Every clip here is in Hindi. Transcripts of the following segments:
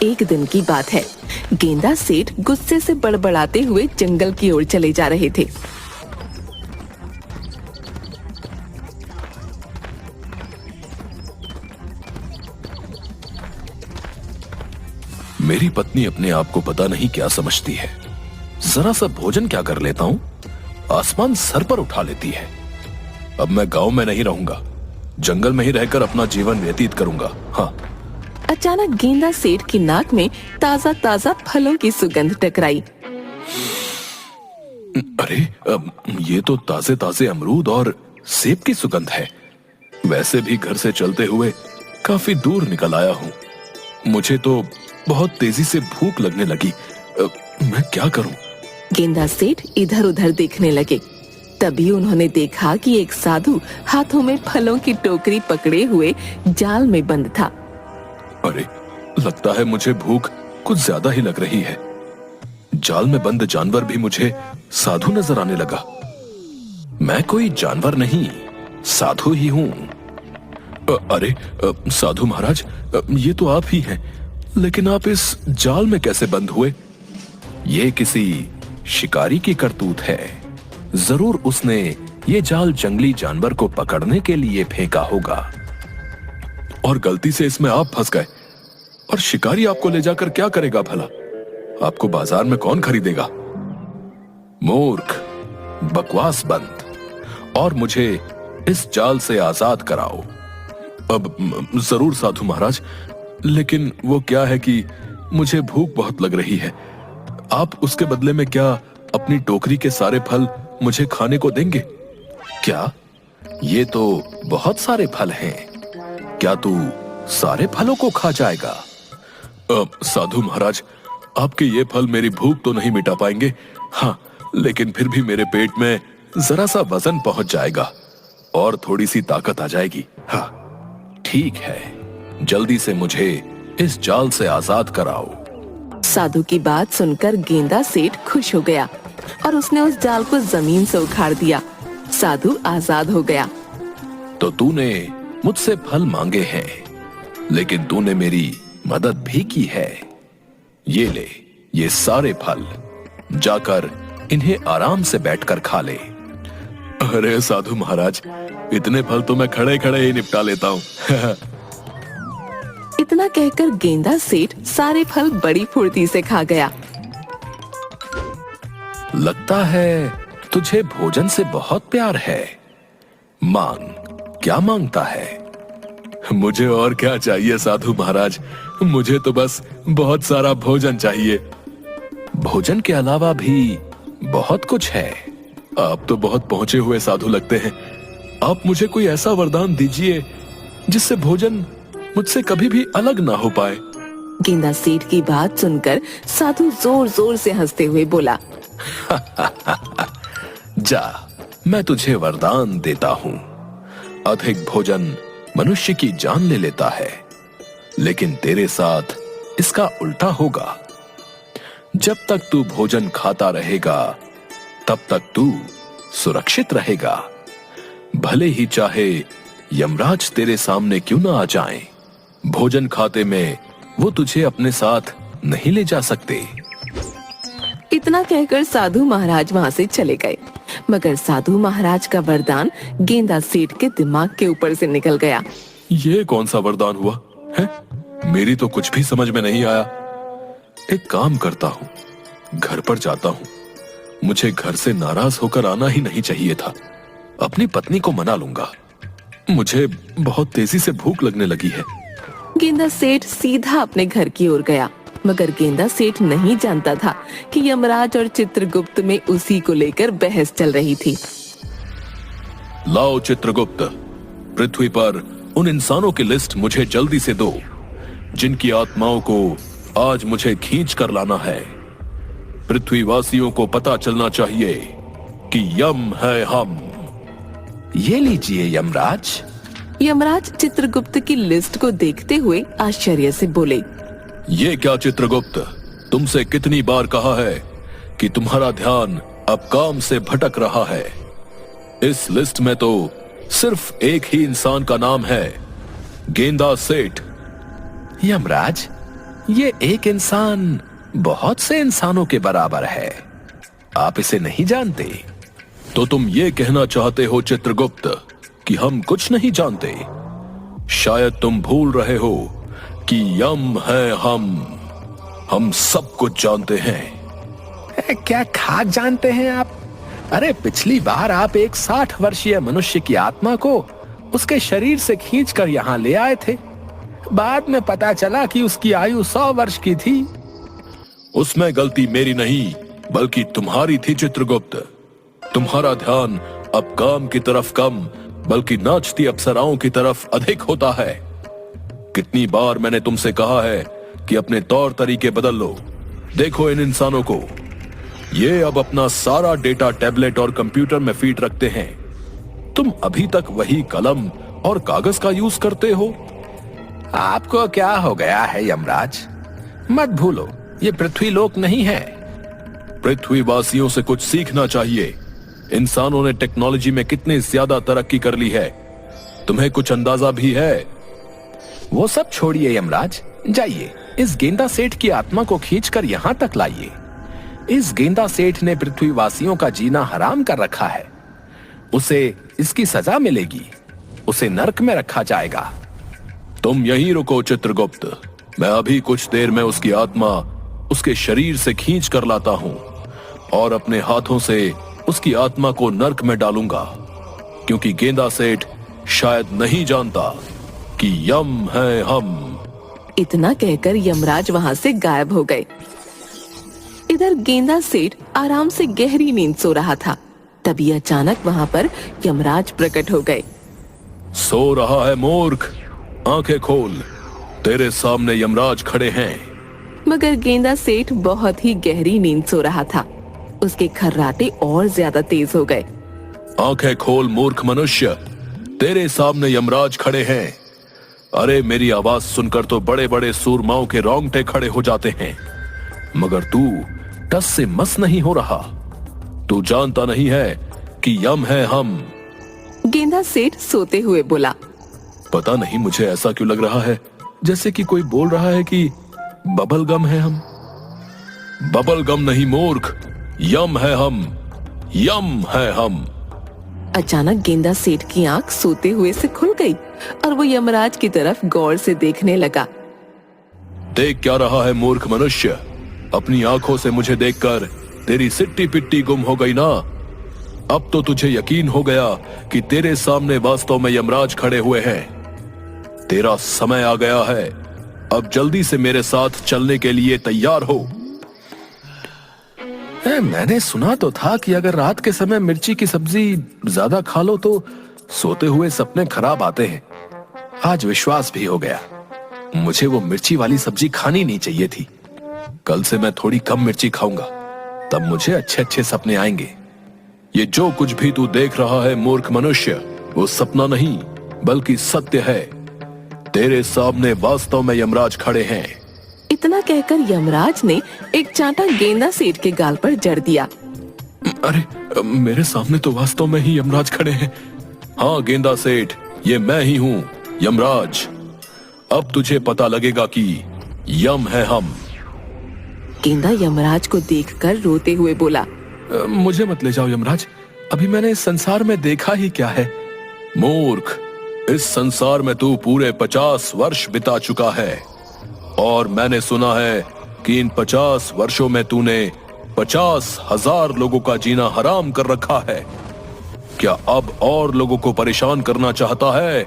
एक दिन की बात है। गेंदा सेठ गुस्से से बड़बड़ाते हुए जंगल की ओर चले जा रहे थे। मेरी पत्नी अपने आप को पता नहीं क्या समझती है। जरा सा भोजन क्या कर लेता हूँ, आसमान सर पर उठा लेती है। अब मैं गांव में नहीं रहूंगा, जंगल में ही रहकर अपना जीवन व्यतीत करूंगा। हाँ। अचानक गेंदा सेठ की नाक में ताजा ताजा फलों की सुगंध टकराई। अरे ये तो ताजे ताजे अमरूद और सेब की सुगंध है। वैसे भी घर से चलते हुए काफी दूर निकल आया हूँ। मुझे तो बहुत तेजी से भूख लगने लगी। मैं क्या करूं? गेंदा सेठ इधर उधर देखने लगे। तभी उन्होंने देखा कि एक साधु हाथों में फलों की टोकरी पकड़े हुए जाल में बंद था। अरे, लगता है मुझे भूख कुछ ज्यादा ही लग रही है। जाल में बंद जानवर भी मुझे साधु नजर आने लगा। मैं कोई जानवर नहीं, साधु ही हूं। अरे साधु महाराज, ये तो आप ही हैं, लेकिन आप इस जाल में कैसे बंद हुए? ये किसी शिकारी की करतूत है। जरूर उसने ये जाल जंगली जानवर को पकड़ने के लिए फेंका होगा और गलती से इसमें आप फंस गए। और शिकारी आपको ले जाकर क्या करेगा भला? आपको बाजार में कौन खरीदेगा? मूर्ख, बकवास बंद और मुझे इस जाल से आजाद कराओ। अब जरूर साधु महाराज, लेकिन वो क्या है कि मुझे भूख बहुत लग रही है। आप उसके बदले में क्या अपनी टोकरी के सारे फल मुझे खाने को देंगे? क्या? ये तो बहुत सारे फल हैं। क्या तू सारे फलों को खा जाएगा? साधु महाराज, आपके ये फल मेरी भूख तो नहीं मिटा पाएंगे। हाँ, लेकिन फिर भी मेरे पेट में जरा सा वजन पहुंच जाएगा और थोड़ी सी ताकत आ जाएगी। हाँ, ठीक है, जल्दी से मुझे इस जाल से आजाद कराओ। साधु की बात सुनकर गेंदा सेठ खुश हो गया और उसने उस जाल को जमीन से उखाड़ दिया। साधु आजाद हो गया। तो तूने मुझसे फल मांगे हैं, लेकिन तूने मेरी मदद भी की है। ये ले, ये सारे फल, जाकर इन्हें आराम से बैठकर खा ले। अरे साधु महाराज, इतने फल तो मैं खड़े खड़े ही निपटा लेता हूँ। इतना कहकर गेंदा सेठ सारे फल बड़ी फुर्ती से खा गया। लगता है तुझे भोजन से बहुत प्यार है। मांग, क्या मांगता है? मुझे और क्या चाहिए साधु महाराज, मुझे तो बस बहुत सारा भोजन चाहिए। भोजन के अलावा भी बहुत कुछ है। आप तो बहुत पहुंचे हुए साधु लगते हैं। आप मुझे कोई ऐसा वरदान दीजिए जिससे भोजन मुझसे कभी भी अलग ना हो पाए। गेंदा सेठ की बात सुनकर साधु जोर जोर से हंसते हुए बोला, जा, मैं तुझे वरदान देता हूँ। अधिक भोजन मनुष्य की जान ले लेता है, लेकिन तेरे साथ इसका उल्टा होगा। जब तक तू भोजन खाता रहेगा, तब तक तू सुरक्षित रहेगा। भले ही चाहे यमराज तेरे सामने क्यों ना आ जाएं, भोजन खाते में वो तुझे अपने साथ नहीं ले जा सकते। इतना कहकर साधु महाराज वहाँ से चले गए। मगर साधु महाराज का वरदान गेंदा सेठ के दिमाग के ऊपर से निकल गया। ये कौन सा वरदान हुआ है? मेरी तो कुछ भी समझ में नहीं आया। एक काम करता हूँ, घर पर जाता हूँ। मुझे घर से नाराज होकर आना ही नहीं चाहिए था। अपनी पत्नी को मना लूंगा। मुझे बहुत तेजी से भूख लगने लगी है। गेंदा सेठ सीधा अपने घर की ओर गया, मगर गेंदा सेठ नहीं जानता था कि यमराज और चित्रगुप्त में उसी को लेकर बहस चल रही थी। लाओ चित्रगुप्त, पृथ्वी पर उन इंसानों की लिस्ट मुझे जल्दी से दो जिनकी आत्माओं को आज मुझे खींच कर लाना है। पृथ्वीवासियों को पता चलना चाहिए कि यम है हम। ये लीजिए यमराज। यमराज चित्रगुप्त की लिस्ट को देखते हुए आश्चर्य से बोले, ये क्या चित्रगुप्त, तुमसे कितनी बार कहा है कि तुम्हारा ध्यान अब काम से भटक रहा है। इस लिस्ट में तो सिर्फ एक ही इंसान का नाम है, गेंदा सेठ। यमराज, ये एक इंसान बहुत से इंसानों के बराबर है। आप इसे नहीं जानते? तो तुम ये कहना चाहते हो चित्रगुप्त कि हम कुछ नहीं जानते? शायद तुम भूल रहे हो कि यम है हम सब कुछ जानते हैं। क्या खाक जानते हैं आप? अरे पिछली बार आप एक 60 वर्षीय मनुष्य की आत्मा को उसके शरीर से खींचकर यहाँ ले आए थे। बाद में पता चला कि उसकी आयु 100 वर्ष की थी। उसमें गलती मेरी नहीं बल्कि तुम्हारी थी चित्रगुप्त। तुम्हारा ध्यान अब काम की तरफ कम बल्कि नाचती अप्सराओं की तरफ अधिक होता है। कितनी बार मैंने तुमसे कहा है कि अपने तौर तरीके बदल लो। देखो इन इंसानों को, ये अब अपना सारा डेटा टैबलेट और कंप्यूटर में फीड रखते हैं। तुम अभी तक वही कलम और कागज का यूज करते हो। आपको क्या हो गया है यमराज? मत भूलो ये पृथ्वी लोक नहीं है। पृथ्वीवासियों से कुछ सीखना चाहिए। इंसानों ने टेक्नोलॉजी में कितनी ज्यादा तरक्की कर ली है, तुम्हें कुछ अंदाजा भी है? वो सब छोड़िए यमराज, जाइए इस गेंदा सेठ की आत्मा को खींचकर यहां तक लाइए। इस गेंदा सेठ ने पृथ्वीवासियों का जीना हराम कर रखा है। उसे इसकी सजा मिलेगी, उसे नरक में रखा जाएगा। तुम यहीं रुको चित्रगुप्त, मैं अभी कुछ देर में उसकी आत्मा उसके शरीर से खींच कर लाता हूं और अपने हाथों से उसकी आत्मा को नरक में डालूंगा, क्योंकि गेंदा सेठ शायद नहीं जानता कि यम है हम। इतना कहकर यमराज वहां से गायब हो गए। इधर गेंदा सेठ आराम से गहरी नींद सो रहा था। तभी अचानक वहां पर यमराज प्रकट हो गए। सो रहा है मूर्ख, आंखें खोल, तेरे सामने यमराज खड़े हैं। मगर गेंदा सेठ बहुत ही गहरी नींद सो रहा था। उसके खर्राटे और ज्यादा तेज हो गए। आंखें खोल मूर्ख मनुष्य, तेरे सामने यमराज खड़े हैं। अरे मेरी आवाज सुनकर तो बड़े बड़े सूरमाओं के रोंगटे खड़े हो जाते हैं, मगर तू टस से मस नहीं हो रहा। तू जानता नहीं है कि यम है हम। गेंदा सेठ सोते हुए बोला। पता नहीं मुझे ऐसा क्यों लग रहा है जैसे कि कोई बोल रहा है कि बबल गम है हम। बबल गम नहीं मूर्ख, यम है हम, यम है हम। अचानक गेंदा सेठ की आंख सोते हुए से खुल गई और वो यमराज की तरफ गौर से देखने लगा। देख क्या रहा है मूर्ख मनुष्य? अपनी आंखों से मुझे देखकर तेरी सिट्टी पिट्टी गुम हो गई ना? अब तो तुझे यकीन हो गया कि तेरे सामने वास्तव में यमराज खड़े हुए हैं। तेरा समय आ गया है, अब जल्दी से मेरे साथ चलने के लिए तैयार हो। मैंने सुना तो था कि अगर रात के समय मिर्ची की सब्जी ज्यादा खा लो तो सोते हुए सपने खराब आते हैं। आज विश्वास भी हो गया। मुझे वो मिर्ची वाली सब्जी खानी नहीं चाहिए थी। कल से मैं थोड़ी कम मिर्ची खाऊंगा, तब मुझे अच्छे अच्छे सपने आएंगे। ये जो कुछ भी तू देख रहा है मूर्ख मनुष्य, वो सपना नहीं बल्कि सत्य है। तेरे सामने वास्तव में यमराज खड़े हैं। इतना कहकर यमराज ने एक चांटा गेंदा सेठ के गाल पर जड़ दिया। अरे मेरे सामने तो वास्तव में ही यमराज खड़े हैं। हाँ गेंदा सेठ, ये मैं ही हूँ यमराज। अब तुझे पता लगेगा कि यम है हम। गेंदा यमराज को देखकर रोते हुए बोला। मुझे मत ले जाओ यमराज, अभी मैंने इस संसार में देखा ही क्या है। मूर्ख, इस संसार में तू पूरे 50 वर्ष बिता चुका है और मैंने सुना है कि इन 50 वर्षों में तूने 50,000 लोगों का जीना हराम कर रखा है। क्या अब और लोगों को परेशान करना चाहता है?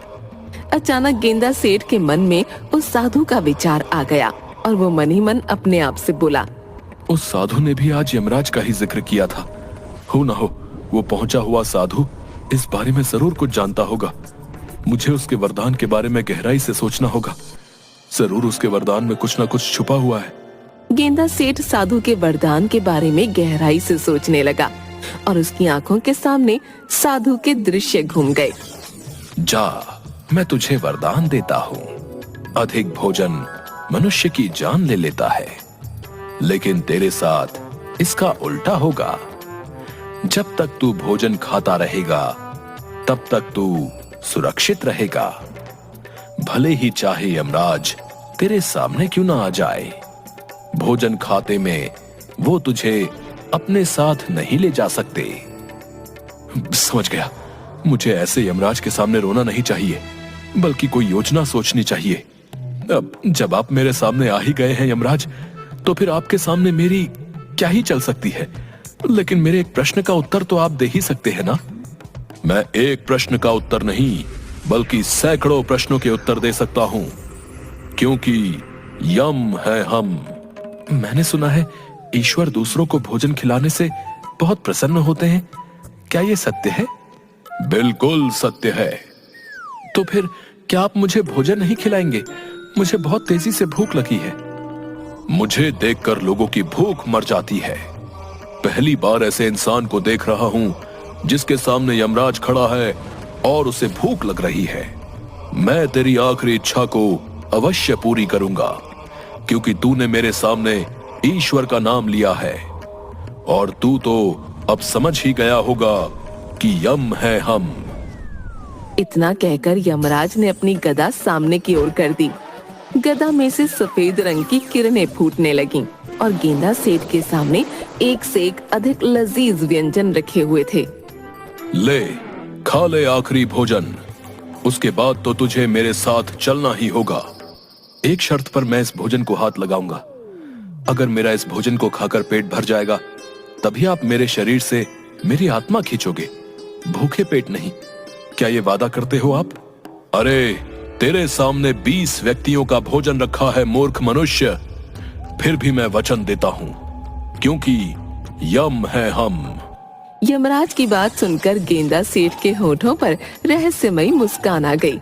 अचानक गेंदा सेठ के मन में उस साधु का विचार आ गया और वो मन ही मन अपने आप से बोला। उस साधु ने भी आज यमराज का ही जिक्र किया था। हो ना हो वो पहुंचा हुआ साधु इस बारे में जरूर कुछ जानता होगा। मुझे उसके वरदान के बारे में गहराई से सोचना होगा। जरूर उसके वरदान में कुछ ना कुछ छुपा हुआ है। गेंदा सेठ साधु के वरदान के बारे में गहराई से सोचने लगा और उसकी आंखों के सामने साधु के दृश्य घूम गए। जा, मैं तुझे वरदान देता हूँ। अधिक भोजन मनुष्य की जान ले लेता है, लेकिन तेरे साथ इसका उल्टा होगा। जब तक तू भोजन खाता रहेगा तब तक तू सुरक्षित रहेगा। भले ही चाहे यमराज तेरे सामने क्यों ना आ जाए? भोजन खाते में वो तुझे अपने साथ नहीं ले जा सकते। समझ गया, मुझे ऐसे यमराज के सामने रोना नहीं चाहिए, बल्कि कोई योजना सोचनी चाहिए। अब जब आप मेरे सामने आ ही गए हैं यमराज, तो फिर आपके सामने मेरी क्या ही चल सकती है। लेकिन मेरे एक प्रश्न का उत्तर तो आप दे ही सकते हैं ना? मैं एक प्रश्न का उत्तर नहीं, बल्कि सैकड़ों प्रश्नों के उत्तर दे सकता हूं, क्योंकि यम है हम। मैंने सुना है ईश्वर दूसरों को भोजन खिलाने से बहुत प्रसन्न होते हैं। क्या ये सत्य है? बिल्कुल सत्य है। तो फिर क्या आप मुझे भोजन नहीं खिलाएंगे? मुझे बहुत तेजी से भूख लगी है। मुझे देखकर लोगों की भूख मर जाती है। पहली बार ऐसे इंसान को देख रहा हूं जिसके सामने यमराज खड़ा है और उसे भूख लग रही है। मैं तेरी आखिरी इच्छा को अवश्य पूरी करूंगा, क्योंकि तूने मेरे सामने ईश्वर का नाम लिया है, और तू तो अब समझ ही गया होगा कि यम है हम। इतना कहकर यमराज ने अपनी गदा सामने की ओर कर दी। गदा में से सफेद रंग की किरणें फूटने लगीं और गेंदा सेठ के सामने एक से एक अधिक लजीज व्यंजन रखे हुए थे। ले, खा ले आखिरी भोजन, उसके बाद तो तुझे मेरे साथ चलना ही होगा। एक शर्त पर मैं इस भोजन को हाथ लगाऊंगा। अगर मेरा इस भोजन को खाकर पेट भर जाएगा, तभी आप मेरे शरीर से मेरी आत्मा खींचोगे, भूखे पेट नहीं। क्या ये वादा करते हो आप? अरे, तेरे सामने 20 व्यक्तियों का भोजन रखा है मूर्ख मनुष्य। फिर भी मैं वचन देता हूं, क्योंकि यम है हम। यमराज की बात सुनकर गेंदा सेठ के होठों पर रहस्यमयी मुस्कान आ गई।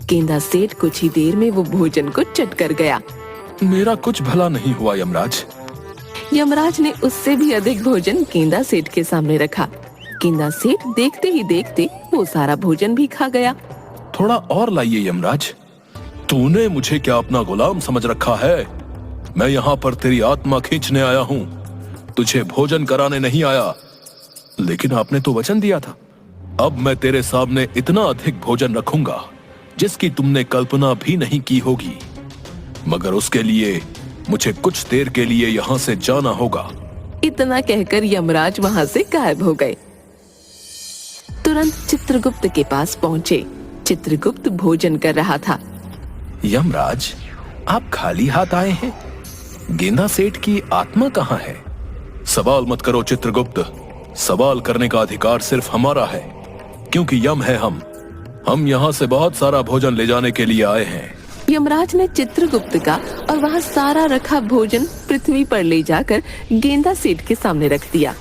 गेंदा सेठ कुछ ही देर में वो भोजन को चट कर गया। मेरा कुछ भला नहीं हुआ यमराज। यमराज ने उससे भी अधिक भोजन गेंदा सेठ के सामने रखा। गेंदा सेठ देखते ही देखते वो सारा भोजन भी खा गया। थोड़ा और लाइए यमराज। तूने मुझे क्या अपना गुलाम समझ रखा है? मैं यहाँ पर तेरी आत्मा खींचने आया हूँ, तुझे भोजन कराने नहीं आया। लेकिन आपने तो वचन दिया था। अब मैं तेरे सामने इतना अधिक भोजन रखूंगा जिसकी तुमने कल्पना भी नहीं की होगी, मगर उसके लिए मुझे कुछ देर के लिए यहाँ से जाना होगा। इतना कहकर यमराज वहाँ से गायब हो गए। तुरंत चित्रगुप्त के पास पहुँचे। चित्रगुप्त भोजन कर रहा था। यमराज, आप खाली हाथ आए हैं? गेंदा सेठ की आत्मा कहाँ है? सवाल मत करो चित्रगुप्त। सवाल करने का अधिकार सिर्फ हमारा है, क्योंकि यम है हम यहाँ से बहुत सारा भोजन ले जाने के लिए आए हैं। यमराज ने चित्रगुप्त का और वहाँ सारा रखा भोजन पृथ्वी पर ले जाकर गेंदा सेठ के सामने रख दिया।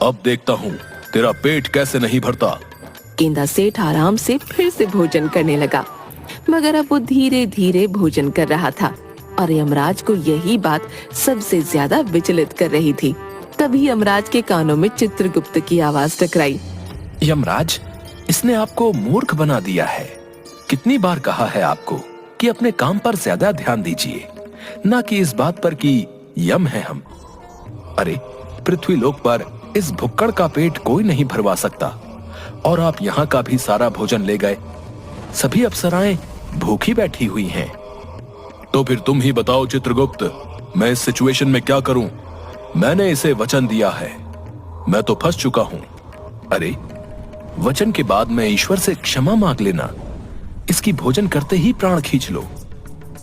अब देखता हूँ तेरा पेट कैसे नहीं भरता। गेंदा सेठ आराम से फिर से भोजन करने लगा, मगर अब वो धीरे धीरे भोजन कर रहा था और यमराज को यही बात सबसे ज्यादा विचलित कर रही थी। तभी यमराज के कानों में चित्रगुप्त की आवाज टकराई। यमराज, इसने आपको मूर्ख बना दिया है। कितनी बार कहा है आपको कि अपने काम पर ज्यादा ध्यान दीजिए, ना कि इस बात पर कि यम है हम। अरे, पृथ्वी लोक पर इस भुक्कड़ का पेट कोई नहीं भरवा सकता, और आप यहाँ का भी सारा भोजन ले गए। सभी अप्सराएं भूखी बैठी हुई हैं। तो फिर तुम ही बताओ चित्रगुप्त, मैं इस सिचुएशन में क्या करूं? मैंने इसे वचन दिया है, मैं तो फंस चुका हूं। अरे, वचन के बाद में ईश्वर से क्षमा मांग लेना, इसकी भोजन करते ही प्राण खींच लो।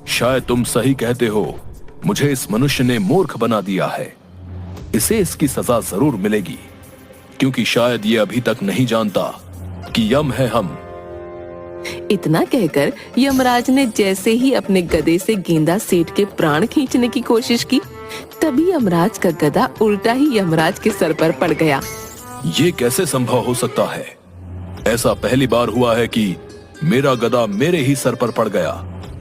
शायद तुम सही कहते हो, मुझे इस मनुष्य ने मूर्ख बना दिया है। इसे इसकी सजा जरूर मिलेगी, क्योंकि शायद ये अभी तक नहीं जानता कि यम है हम। इतना कहकर यमराज ने जैसे ही अपने गदे से गेंदा सेठ के प्राण खींचने की कोशिश की, तभी यमराज का गदा उल्टा ही यमराज के सर पर पड़ गया। ये कैसे संभव हो सकता है? ऐसा पहली बार हुआ है कि मेरा गदा मेरे ही सर पर पड़ गया।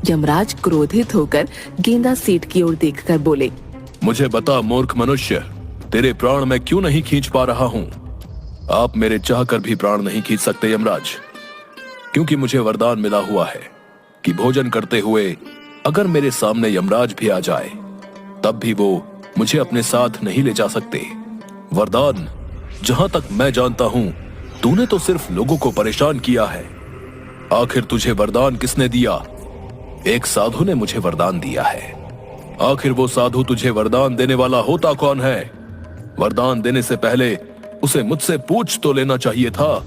यमराज क्रोधित होकर गेंदा सेठ की ओर देखकर बोले, मुझे बता मूर्ख मनुष्य, तेरे प्राण मैं क्यों नहीं खींच पा रहा हूँ? आप मेरे चाहकर भी प्राण नहीं खींच सकते यमराज, क्योंकि मुझे वरदान मिला हुआ है कि भोजन करते हुए अगर मेरे सामने यमराज भी आ जाए, तब भी वो मुझे अपने साथ नहीं ले जा सकते। वरदान, जहां तक मैं जानता हूं, तूने तो सिर्फ लोगों को परेशान किया है, आखिर तुझे वरदान किसने दिया? एक साधु ने मुझे वरदान दिया है। आखिर वो साधु तुझे वरदान देने वाला होता कौन है? वरदान देने से पहले उसे मुझसे पूछ तो लेना चाहिए था।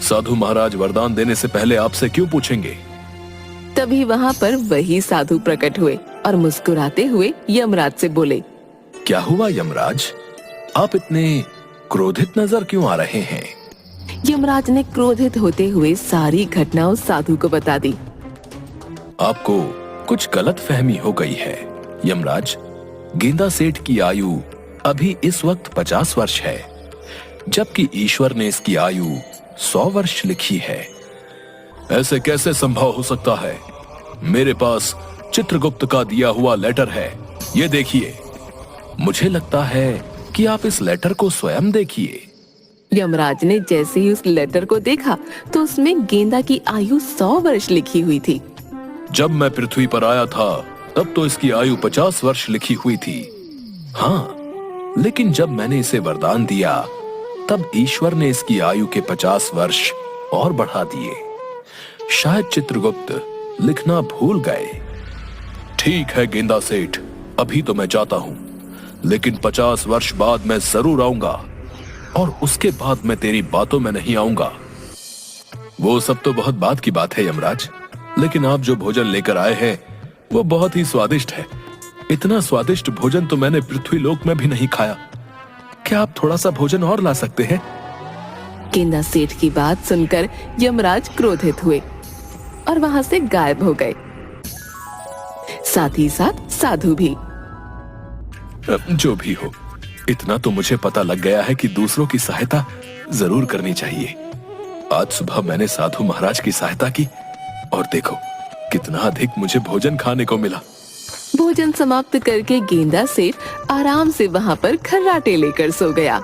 साधु महाराज वरदान देने से पहले आपसे क्यों पूछेंगे? तभी वहाँ पर वही साधु प्रकट हुए और मुस्कुराते हुए यमराज से बोले, क्या हुआ यमराज? आप इतने क्रोधित नजर क्यों आ रहे हैं? यमराज ने क्रोधित होते हुए सारी घटना उस साधु को बता दी। आपको कुछ गलत फहमी हो गई है यमराज। गेंदा सेठ की आयु अभी इस वक्त 50 वर्ष है, जबकि ईश्वर ने इसकी आयु 100 वर्ष लिखी है। ऐसे कैसे संभव हो सकता है? मेरे पास चित्रगुप्त का दिया हुआ लेटर है, ये देखिए। मुझे लगता है कि आप इस लेटर को स्वयं देखिए। यमराज ने जैसे ही उस लेटर को देखा तो उसमें गेंदा की आयु 100 वर्ष लिखी हुई थी। जब मैं पृथ्वी पर आया था तब तो इसकी आयु 50 वर्ष लिखी हुई थी। हाँ, लेकिन जब मैंने इसे वरदान दिया तब ईश्वर ने इसकी आयु के 50 वर्ष और बढ़ा दिए। शायद चित्रगुप्त लिखना भूल गए। ठीक है गेंदा सेठ, अभी तो मैं जाता हूं, लेकिन 50 वर्ष बाद मैं जरूर आऊंगा और उसके बाद मैं तेरी बातों में नहीं आऊंगा। वो सब तो बहुत बात की बात है यमराज, लेकिन आप जो भोजन लेकर आए हैं वो बहुत ही स्वादिष्ट है। इतना स्वादिष्ट भोजन तो मैंने पृथ्वी लोक में भी नहीं खाया। क्या आप थोड़ा सा भोजन और ला सकते हैं? गेंदा सेठ की बात सुनकर यमराज क्रोधित हुए और वहां से गायब हो गए। साथ ही साथ साधु भी। जो भी हो, इतना तो मुझे पता लग गया है कि दूसरों की सहायता जरूर करनी चाहिए। आज सुबह मैंने साधु महाराज की सहायता की और देखो कितना अधिक मुझे भोजन खाने को मिला। भोजन समाप्त करके गेंदा सेठ आराम से वहां पर खर्राटे लेकर सो गया।